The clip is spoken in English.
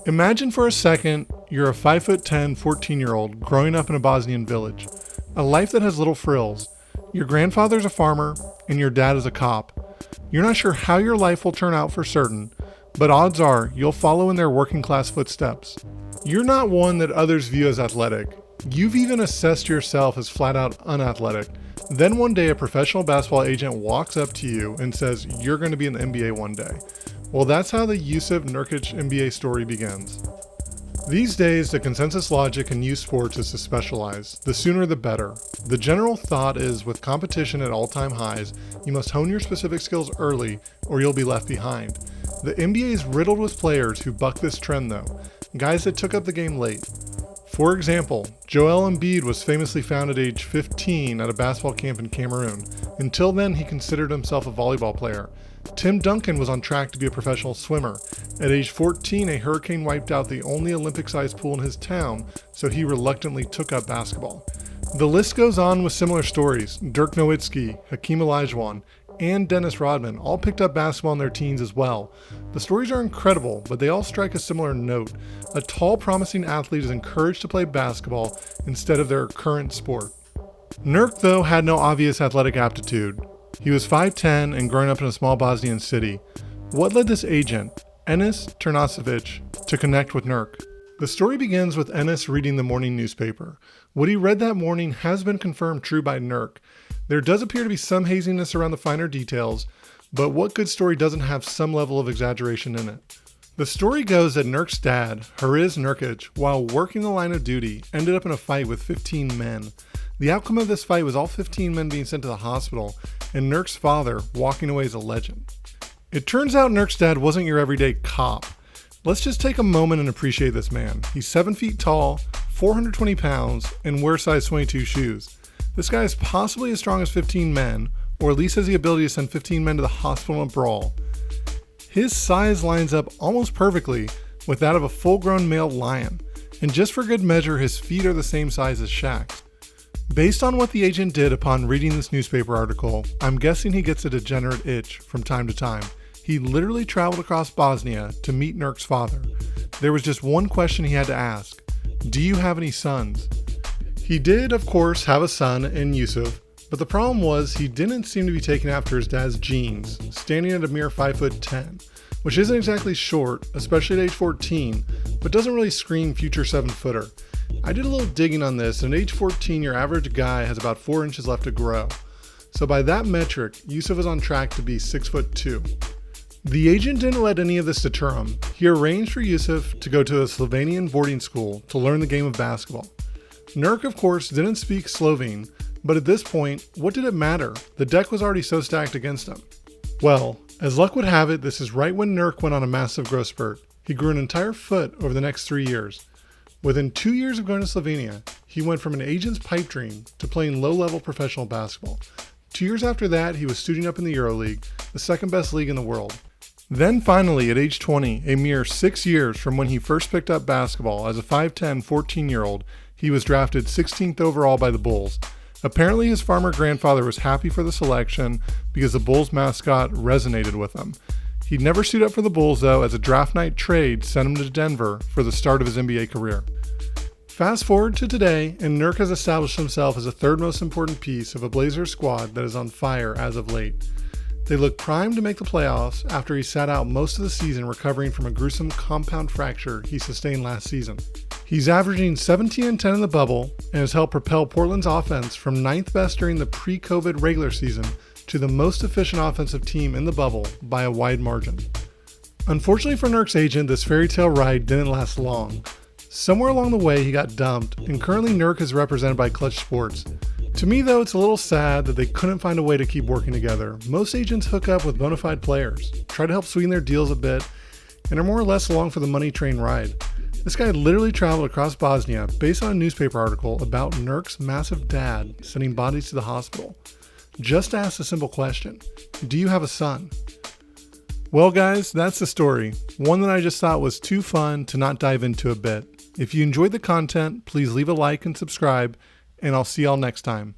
Imagine for a second you're a 5'10", 14-year-old growing up in a Bosnian village. A life that has little frills. Your grandfather's a farmer and your dad is a cop. You're not sure how your life will turn out for certain, but odds are you'll follow in their working class footsteps. You're not one that others view as athletic. You've even assessed yourself as flat out unathletic. Then one day a professional basketball agent walks up to you and says you're going to be in the NBA one day. Well, that's how the Jusuf Nurkic NBA story begins. These days, the consensus logic in youth sports is to specialize. The sooner the better. The general thought is with competition at all-time highs, you must hone your specific skills early or you'll be left behind. The NBA is riddled with players who buck this trend though, guys that took up the game late. For example, Joel Embiid was famously found at age 15 at a basketball camp in Cameroon. Until then, he considered himself a volleyball player. Tim Duncan was on track to be a professional swimmer. At age 14, a hurricane wiped out the only Olympic-sized pool in his town, so he reluctantly took up basketball. The list goes on with similar stories. Dirk Nowitzki, Hakeem Olajuwon, and Dennis Rodman all picked up basketball in their teens as well. The stories are incredible, but they all strike a similar note. A tall, promising athlete is encouraged to play basketball instead of their current sport. Nurk, though, had no obvious athletic aptitude. He was 5'10" and growing up in a small Bosnian city. What led this agent, Enis Turnasovic, to connect with Nurk? The story begins with Enis reading the morning newspaper. What he read that morning has been confirmed true by Nurk. There does appear to be some haziness around the finer details, but what good story doesn't have some level of exaggeration in it? The story goes that Nurk's dad, hungriest Nurkic, while working the line of duty, ended up in a fight with 15 men. The outcome of this fight was all 15 men being sent to the hospital, and Nurk's father walking away as a legend. It turns out Nurk's dad wasn't your everyday cop. Let's just take a moment and appreciate this man. He's 7 feet tall, 420 pounds, and wears size 22 shoes. This guy is possibly as strong as 15 men, or at least has the ability to send 15 men to the hospital in a brawl. His size lines up almost perfectly with that of a full-grown male lion, and just for good measure, his feet are the same size as Shaq's. Based on what the agent did upon reading this newspaper article, I'm guessing he gets a degenerate itch from time to time. He literally traveled across Bosnia to meet Nurk's father. There was just one question he had to ask. Do you have any sons? He did, of course, have a son in Jusuf, but the problem was he didn't seem to be taken after his dad's genes, standing at a mere 5'10", which isn't exactly short, especially at age 14, but doesn't really scream future 7-footer. I did a little digging on this, and at age 14, your average guy has about 4 inches left to grow. So by that metric, Jusuf is on track to be 6'2". The agent didn't let any of this deter him. He arranged for Jusuf to go to a Slovenian boarding school to learn the game of basketball. Nurk, of course, didn't speak Slovene, but at this point, what did it matter? The deck was already so stacked against him. Well, as luck would have it, this is right when Nurk went on a massive growth spurt. He grew an entire foot over the next 3 years. Within 2 years of going to Slovenia, he went from an agent's pipe dream to playing low-level professional basketball. 2 years after that, he was suiting up in the EuroLeague, the second best league in the world. Then finally, at age 20, a mere 6 years from when he first picked up basketball as a 5'10", 14-year-old, he was drafted 16th overall by the Bulls. Apparently his farmer grandfather was happy for the selection because the Bulls mascot resonated with him. He'd never suit up for the Bulls though, as a draft night trade sent him to Denver for the start of his NBA career. Fast forward to today, and Nurk has established himself as the third most important piece of a Blazers squad that is on fire as of late. They look primed to make the playoffs after he sat out most of the season recovering from a gruesome compound fracture he sustained last season. He's averaging 17 and 10 in the bubble and has helped propel Portland's offense from 9th best during the pre-COVID regular season to the most efficient offensive team in the bubble by a wide margin. Unfortunately for Nurk's agent, this fairy tale ride didn't last long. Somewhere along the way he got dumped, and currently Nurk is represented by Clutch Sports. To me though, it's a little sad that they couldn't find a way to keep working together. Most agents hook up with bona fide players, try to help sweeten their deals a bit, and are more or less along for the money train ride. This guy literally traveled across Bosnia based on a newspaper article about Nurk's massive dad sending bodies to the hospital. Just ask a simple question. Do you have a son? Well guys, that's the story. One that I just thought was too fun to not dive into a bit. If you enjoyed the content, please leave a like and subscribe, and I'll see y'all next time.